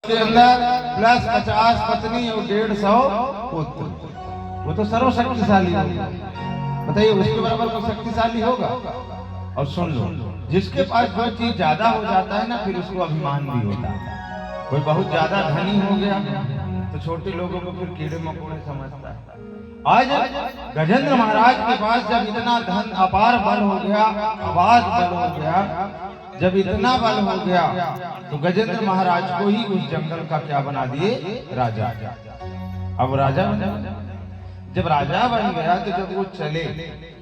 के अंदर प्लस 50 पत्नी और 150 पुत्र, वो तो सर्वशक्तिशाली होगा। बताइए उसके बराबर कोई शक्तिशाली होगा? और सुन लो, जिसके पास जो चीज ज्यादा हो जाता है ना, फिर उसको अभिमान भी होता है। कोई बहुत ज्यादा धनी हो गया तो छोटे लोगों को फिर कीड़े मकोड़े समझता है। आज गजेंद्र महाराज के पास जब इतना धन अपार बल हो गया, अबाध बल हो गया, जब इतना बल हो गया तो गजेंद्र महाराज को ही उस जंगल का क्या बना दिए? राजा। अब राजा बन, जब राजा बन गया तो जब वो चले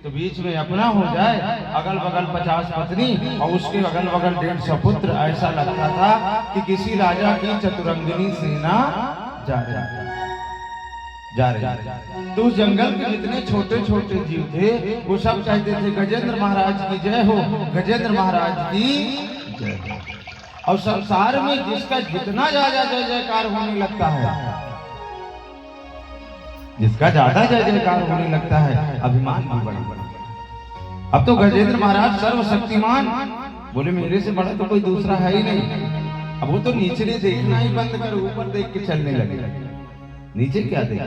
तो बीच में अपना हो जाए, अगल बगल 50 पत्नी और उसके अगल बगल 150 पुत्र, ऐसा लगता था कि किसी राजा की चतुरंगिनी सेना जा रही। तो उस जंगल के जितने छोटे छोटे जीव थे वो सब कहते थे गजेंद्र महाराज की जय हो, गजेंद्र महाराज की जय हो। और संसार में जिसका जितना ज्यादा जय जयकार होने लगता है, जिसका ज्यादा जय जयकार होने लगता है, अभिमान भी बढ़। अब तो गजेंद्र महाराज सर्वशक्तिमान, बोले मेरे से बड़ा तो कोई दूसरा है ही नहीं। अब वो तो नीचे देखना ही बंद कर ऊपर देख के चलने लगे। नीचे क्या देखे?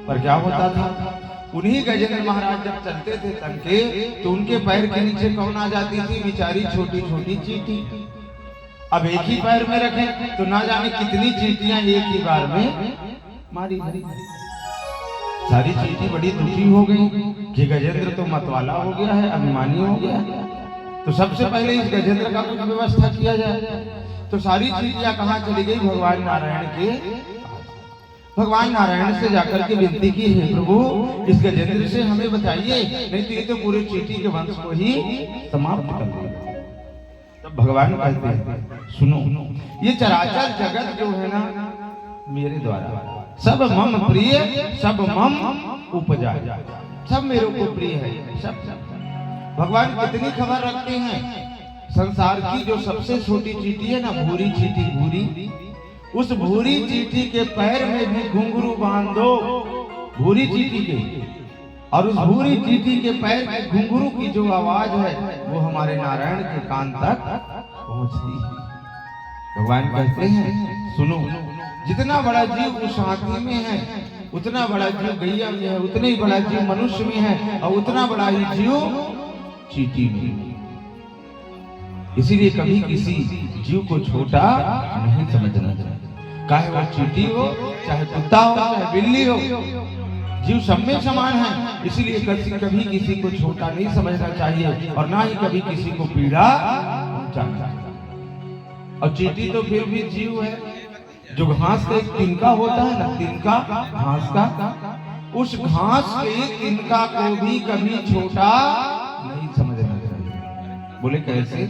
पर क्या होता था, उन्हीं गजेंद्र महाराज जब चलते थे तनके तो उनके पैर के नीचे कौन आ जाती थी? बेचारी छोटी छोटी चींटी। अब एक ही पैर में रखे तो ना जाने कितनी चींटियां एक ही बार में मारी। सारी चींटी बड़ी दुखी हो गई कि गजेंद्र तो मतवाला हो गया है, अभिमानी हो गया है। तो सबसे पहले इस गजेंद्र का कुछ व्यवस्था किया जाए। तो सारी चींटियां कहाँ चली गई? भगवान नारायण के। भगवान नारायण से जाकर के विनती की, हे प्रभु इस गजेंद्र से हमें बचाइए, नहीं तो ये तो पूरे चींटी के वंश को ही समाप्त कर देगा। तब भगवान कहते हैं सुनो, ये चराचर जगत जो है ना मेरे द्वारा, सब मम प्रिय सब मम उपजा, सब मेरे को प्रिय है। सब भगवान कितनी खबर रखते हैं। संसार की जो सबसे छोटी चींटी है ना, भूरी चींटी, भूरी, उस भूरी चींटी के पैर में भी घुंघरू बांध दो, भूरी चींटी के, और उस भूरी चींटी के पैर में घुंघरू की जो आवाज है वो हमारे नारायण के कान तक पहुंचती है। भगवान कहते हैं सुनो, जितना बड़ा जीव उस हाथी में है, उतना बड़ा जीव गैया में है, उतना ही बड़ा जीव मनुष्य में है, और उतना बड़ा ही जीव चींटी में। इसीलिए कभी किसी जीव को छोटा नहीं समझना चाहिए, चाहे वो चींटी हो, चाहे कुत्ता हो, चाहे बिल्ली हो, जीव सब में समान है। इसीलिए कभी किसी को छोटा नहीं समझना चाहिए और ना ही कभी किसी को पीड़ा पहुंचाना चाहिए। और चींटी तो फिर भी जीव है। जो घास का एक तिनका होता है ना, तिनका घास का, उस घास के तिनका को भी कभी छोटा नहीं समझना चाहिए। बोले कैसे?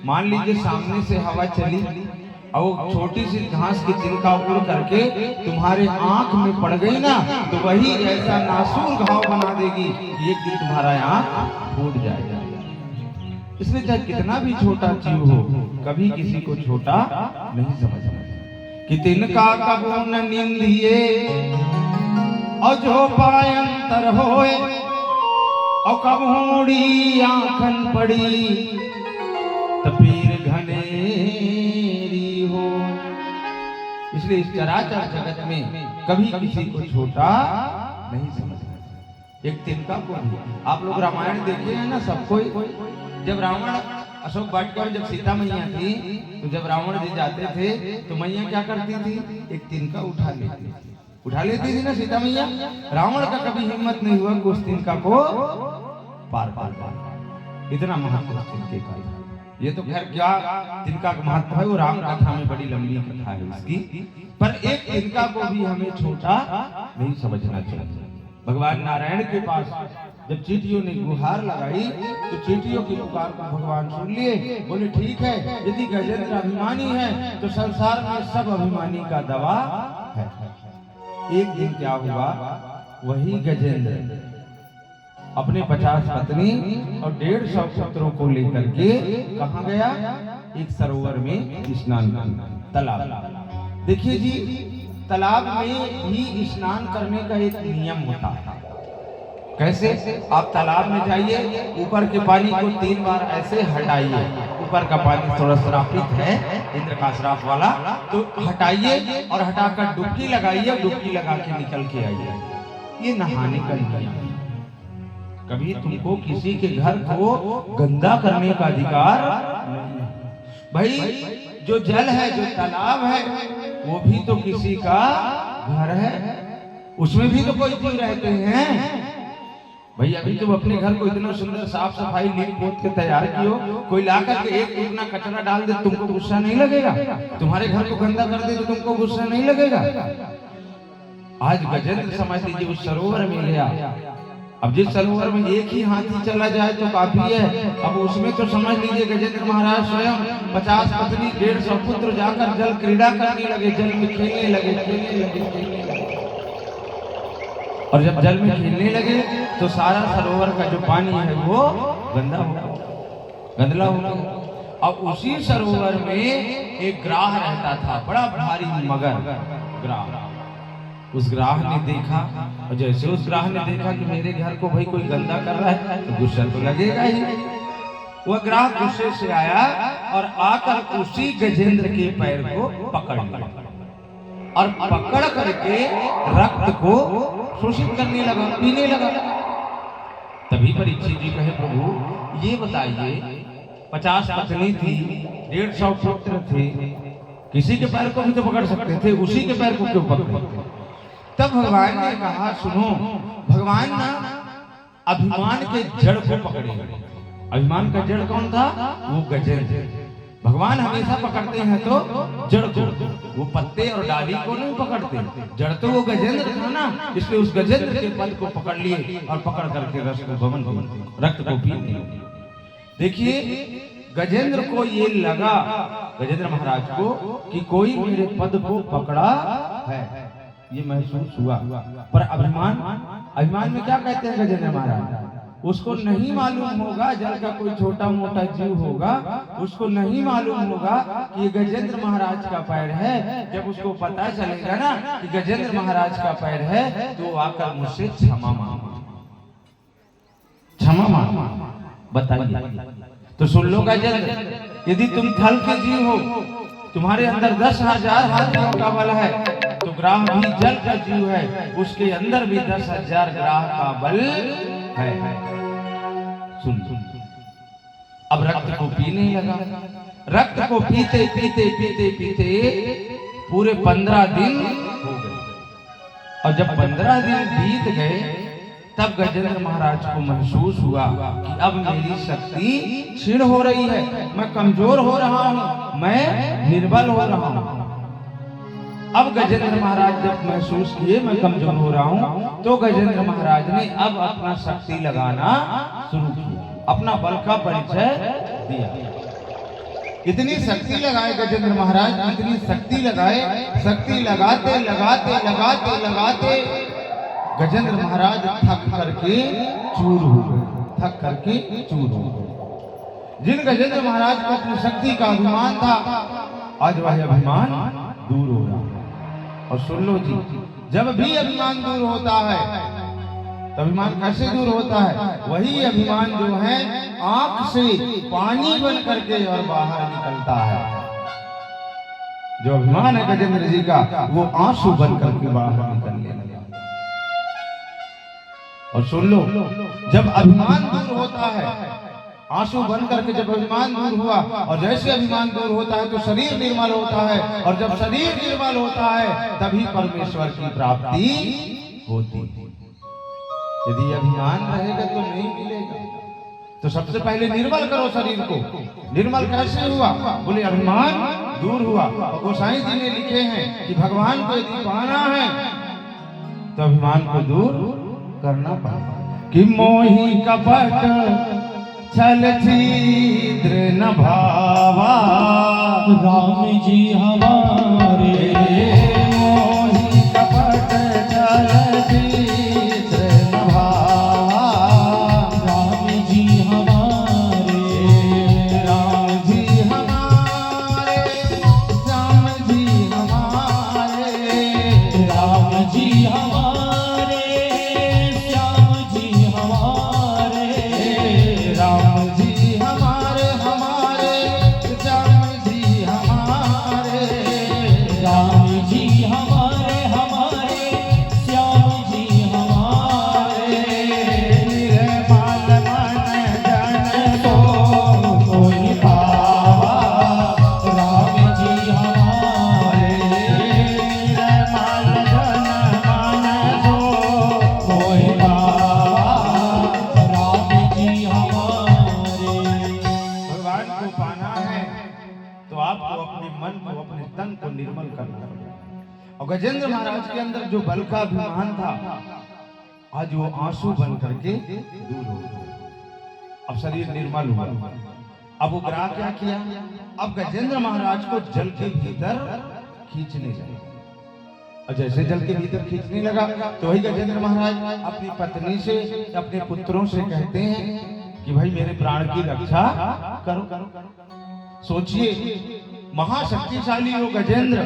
मान लीजिए सामने से हवा चली और वो छोटी सी घास की तिनका उड़ करके तुम्हारे आंख में पड़ गई ना, तो वही ऐसा नासूर घाव बना देगी कि एक दिन तुम्हारा आंख फूट जाएगा। इसलिए चाहे कितना भी छोटा जीव हो, कभी किसी को छोटा नहीं समझना कि तिनका कबो न निंदिए और जो पायंतर होए, और कब होड़ी आंखन पड़ी तो पीर घनेरी हो। इसलिए इस चराचर जगत में कभी किसी को छोटा नहीं समझना। एक तिनका को भी आप लोग रामायण देखे हैं ना, सबको। जब रावण अशोक वाटिका, जब सीता मैया थी तो जब रावण जी जाते थे तो मैया क्या करती थी? एक तिनका उठा लेती थी ना सीता मैया। रावण का कभी हिम्मत नहीं हुआ कि उस तिनका को पार पार। इतना महत्व तिनके का। ये तो खैर क्या तिनका का महत्व है, वो राम कथा में बड़ी लंबी कथा है इसकी, पर एक तिनका को भी हमें छोटा नहीं समझना चाहिए। भगवान नारायण के पास जब चींटियों ने गुहार लगाई तो चींटियों की पुकार को भगवान सुन लिए। बोले ठीक है, यदि गजेंद्र अभिमानी है तो संसार में सब अभिमानी का दवा है। एक दिन क्या हुआ, वही गजेंद्र अपने 50 पत्नी और 150 पुत्रों को लेकर के कहाँ गया? एक सरोवर में स्नान करने, तालाब। देखिए जी, तालाब में ही स्नान करने का एक नियम होता है। कैसे? आप तालाब में जाइए, ऊपर के पानी को 3 बार ऐसे हटाइए, ऊपर का पानी थोड़ा श्रापित है, इंद्र का श्राप वाला, तो हटाइए और हटाकर डुबकी लगाइए, डुबकी लगा के निकल के आइए। ये नहाने का नियम है। कभी तुमको किसी के घर को गंदा करने का अधिकार नहीं है। भाई जो जल है, जो तालाब है, वो भी तो किसी का घर है, उसमें भी तो कोई जीव रहते हैं। भाई अभी तुम अपने घर को इतना सुंदर साफ सफाई लीप पोत के तैयार कियो, कोई लाकर के एक टुकड़ा कचरा डाल दे, तुमको गुस्सा नहीं लगेगा? तुम्हारे घर को गंदा कर दे तो तुमको गुस्सा नहीं लगेगा? आज गजेंद्र समझ लीजिए उस सरोवर में गया। अब जिस सरोवर में एक ही हाथी चला जाए तो काफी है, अब उसमें तो समझ लीजिए गजेंद्र महाराज स्वयं 50 पत्नी 150 पुत्र जाकर जल क्रीड़ा करने लगे, जल में खेलने लगे। और जब जल में खेलने लगे तो सारा सरोवर का जो पानी है वो गंदा हो गया, गंदला हो गया। अब उसी सरोवर में एक ग्राह रहता था, बड़ा भारी मगर ग्राह। उस ग्राह ने देखा, और जैसे उस ग्राह ने देखा कि मेरे घर को भाई कोई गंदा कर रहा है तो गुस्सा तो लगेगा ही। वह ग्राह गुस्से से आया और आकर उसी गजेंद्र के पैर को पकड़ लिया और पकड़ करके रक्त को शोषित करने लगा, पीने लगा। तभी परीक्षित जी कहे, प्रभु ये बताइए, 50 पत्नी थी, 150 पुत्र थे, किसी के पैर को भी तो पकड़ सकते थे, उसी के पैर को क्यों पकड़े? तब भगवान ने कहा, सुनो, भगवान ना अभिमान के जड़ को पकड़े। अभिमान का जड़ कौन था? वो गजेंद्र। भगवान हमेशा पकड़ते हैं तो जड़ को, वो पत्ते और डाली को नहीं पकड़ते। जड़ तो वो गजेंद्र था ना, इसलिए उस गजेंद्र के पद को पकड़ लिए और पकड़ करके रस को रक्त को पी लिए। देखिए गजेंद्र को ये लगा, गजेंद्र महाराज को, कि कोई मेरे पद को पकड़ा है, ये महसूस हुआ। पर अभिमान में क्या कहते हैं गजेंद्र महाराज? उसको नहीं मालूम होगा, जल का कोई छोटा मोटा जीव होगा, उसको नहीं मालूम होगा कि ये गजेंद्र महाराज का पैर है। जब उसको पता चलेगा ना कि गजेंद्र महाराज का पैर है तो आकर मुझसे क्षमा मांग। बताइए तो सुन लो गजेंद्र, यदि तुम थल के जीव हो, तुम्हारे अंदर 10,000 हाथियों का बल है, तो ग्राह भी जल का जीव है, उसके अंदर भी 10,000 ग्राह का बल है। सुन अब रक्त को पीने लगा। रक्त को पीते पीते पीते पीते पूरे 15 दिन हो गए। और जब 15 दिन बीत गए तब गजेंद्र महाराज को महसूस हुआ कि अब मेरी शक्ति क्षीण हो रही है, मैं कमजोर हो रहा हूं, मैं निर्बल हो रहा हूं। अब गजेंद्र महाराज जब महसूस किए मैं कमजोर हो रहा हूं, तो गजेंद्र महाराज ने अब अपना शक्ति लगाना शुरू किया, अपना बल का परिचय दिया। इतनी शक्ति लगाए गजेंद्र महाराज, इतनी शक्ति लगाए, शक्ति लगाते लगाते लगाते लगाते गजेंद्र महाराज थक करके चूर हो गए। जिन गजेंद्र महाराज को अपनी शक्ति का अभिमान था, आज वह अभिमान दूर हो रहा है। और सुन लो जी, जब भी अभिमान दूर होता है तो अभिमान कैसे दूर होता है? वही अभिमान जो है आंख से पानी बन करके और बाहर निकलता है। जो अभिमान है गजेंद्र जी का, वो आंसू बन करके बाहर निकलने लगा। और सुन लो, जब अभिमान दूर होता है, आंसू बन करके जब अभिमान दूर हुआ, और जैसे अभिमान दूर होता है तो शरीर निर्मल होता है, और जब शरीर निर्मल होता है तभी परमेश्वर की प्राप्ति होती है। यदि अभिमान रहेगा तो नहीं मिलेगा। तो सबसे पहले निर्मल करो शरीर को। निर्मल कैसे हुआ? बोले अभिमान दूर हुआ। और गोसाई जी ने लिखे हैं कि भगवान को यदि पाना है तो अभिमान को दूर करना पड़ेगा। कि मोही कपट छल छिद्र न भावा, राम जी हमारे। मोही कपट छल छिद्र न भावा, राम जी हमारे। राम जी हमारे, श्याम जी हमारे, राम जी हमारे, श्याम जी हमारे। राम जी हमारे हमारे, निर्मल करना। और गजेंद्र महाराज के अंदर जो बल का अभिमान था, आज वो आंसू बन करके दूर हो गया। अब शरीर निर्मल हुआ। अब वो ग्राह क्या किया, अब गजेंद्र महाराज को जल के भीतर खींचने लगा। और जैसे जल के भीतर खींचने लगा तो वही गजेंद्र महाराज अपनी पत्नी से, अपने पुत्रों से कहते हैं कि भाई मेरे प्राण की रक्षा करो। सोचिए, महाशक्तिशाली वो गजेंद्र,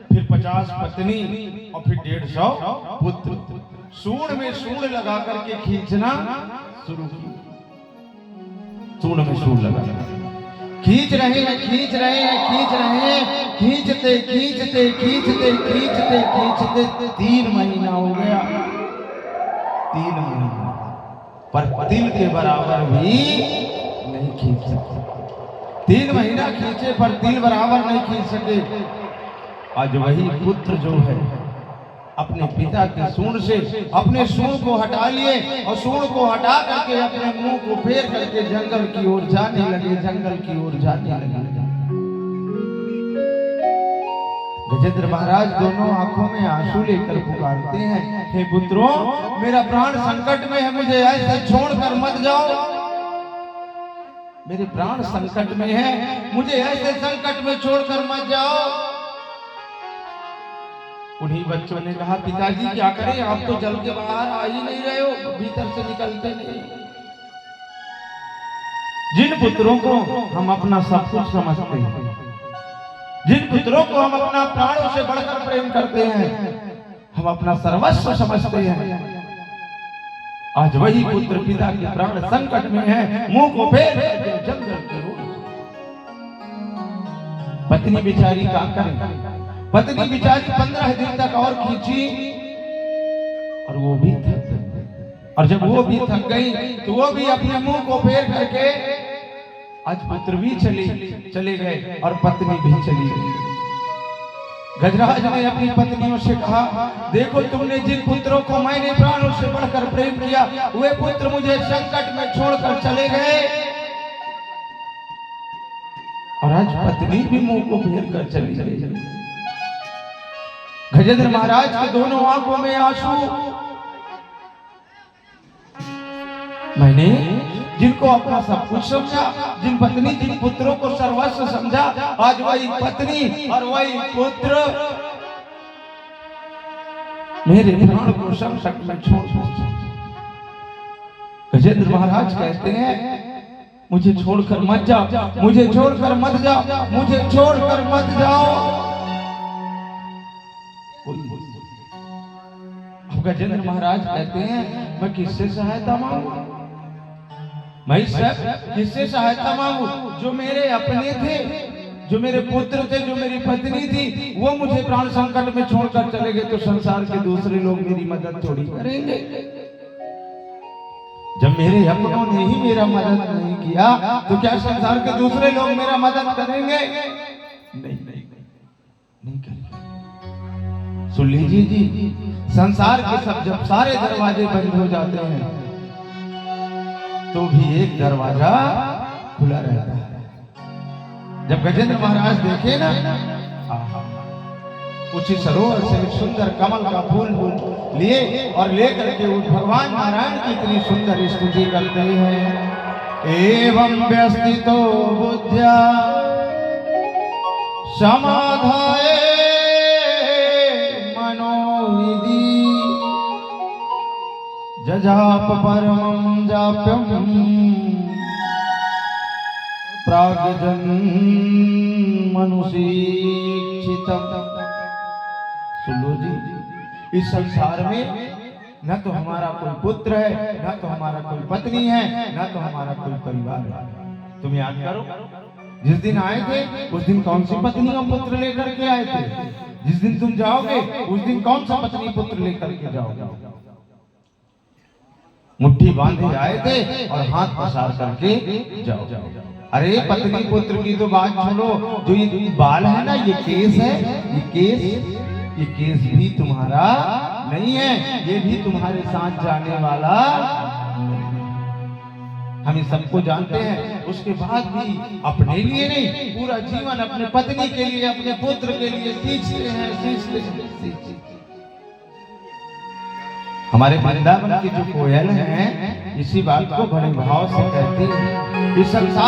फिर 50 पत्नी और फिर 150 पुत्र, सूंड में सूंड लगा करके खींचना शुरू किया। सूंड में सूंड लगा खींच रहे हैं, खींच रहे हैं, खींच रहे हैं, खींचते खींचते खींचते खींचते खींचते 3 महीना हो गया। 3 महीना पर तिल के बराबर भी नहीं खींच सके। 3 महीना खींचे पर तिल बराबर नहीं खींच सके। आज वही पुत्र जो है अपने पिता के सूंड से अपने सूंड को हटा लिए और सूंड को हटा करके अपने मुंह को फेर करके जंगल की ओर जाने लगे, जंगल की ओर जाने लगे। गजेंद्र महाराज दोनों आंखों में आंसू लेकर पुकारते हैं, हे पुत्रों, मेरा प्राण संकट में है, मुझे ऐसे छोड़कर मत जाओ। मेरे प्राण संकट में है, मुझे ऐसे संकट में छोड़कर मत जाओ। उन्हीं बच्चों ने कहा, पिताजी क्या करें, आप तो जल के बाहर आ ही नहीं रहे हो, भीतर से निकलते नहीं। जिन पुत्रों को हम अपना सब कुछ समझते हैं, जिन पुत्रों को हम अपना प्राणों से बढ़कर प्रेम करते हैं, हम अपना सर्वस्व समझते हैं, आज वही पुत्र पिता के प्राण संकट में है, मुंह को फेर जंगल की ओर। पत्नी बेचारी क्या करे, पत्नी बेचारी 15 दिन तक और खींची और वो भी थक गई। और जब वो भी थक गई तो वो भी अपने मुंह को फेर करके, आज पुत्र भी चले गए और पत्नी भी चली गई। गजराज ने अपनी पत्नियों से कहा, देखो तुमने जिन पुत्रों को मैंने प्राणों से बढ़कर प्रेम किया, वे पुत्र मुझे संकट में छोड़कर चले गए। और आज पत्नी भी मुंह को फेर कर चली गई। गजेंद्र महाराज के दोनों आंखों में आंसू। मैंने जिनको अपना सब कुछ समझा, जिन पत्नी जिन पुत्रों को सर्वस्व समझा, आज वही पत्नी और वही पुत्र मेरे प्राण को संकट में छोड़ दिया। गजेंद्र महाराज कहते हैं, मुझे छोड़कर मत जाओ, मुझे छोड़कर मत जाओ, मुझे छोड़कर मत जाओ। अब गजेंद्र महाराज कहते हैं, मैं किससे सहायता मांगू, मैं किससे सहायता मांगू? जो मेरे अपने थे, जो मेरे पुत्र थे, जो मेरी पत्नी थी, वो मुझे प्राण संकट में छोड़कर चले गए, तो संसार के दूसरे लोग मेरी मदद थोड़ी करेंगे। जब मेरे अपनों ने ही मेरा मदद नहीं किया तो क्या संसार के दूसरे लोग मेरा मदद करेंगे? नहीं करेंगे। सुन लीजिए जी, संसार के सब जब सारे दरवाजे बंद हो जाते हैं तो भी एक दरवाजा खुला रहता है। जब गजेंद्र महाराज देखे ना, उसी सरोवर से एक सुंदर कमल का फूल लिए और लेकर के उस भगवान नारायण की इतनी सुंदर स्तुति करते हैं। एवं व्यस्तितो बुद्ध्या समाधाय मनोविधि जजाप परमं जाप्यम प्रागजन मनुषीक्षितम्। सुनो जी, इस संसार में न तो हमारा कोई पुत्र है, न तो हमारा कोई पत्नी है, न तो हमारा कोई परिवार है। तुम याद करो, जिस दिन आए थे उस दिन कौन सी पत्नी और पुत्र लेकर के आए थे? जिस दिन तुम जाओगे उस दिन कौन सा पत्नी पुत्र लेकर के जाओगे? मुट्ठी बांधे आए थे और हाथ पसार करके जाओ। अरे पत्नी पुत्र की तो बात छोड़ो, जो ये बाल है ना, ये केस है, ये केस भी तुम्हारा नहीं है, ये भी तुम्हारे साथ जाने वाला। हम इस सबको जानते हैं। उसके बाद भी अपने लिए नहीं, पूरा जीवन अपने पत्नी के लिए, अपने पुत्र के लिए सींचते हैं। हमारे वृंदावन की जो कोयल है इसी बात को बड़े भाव से कहती है। इस संसार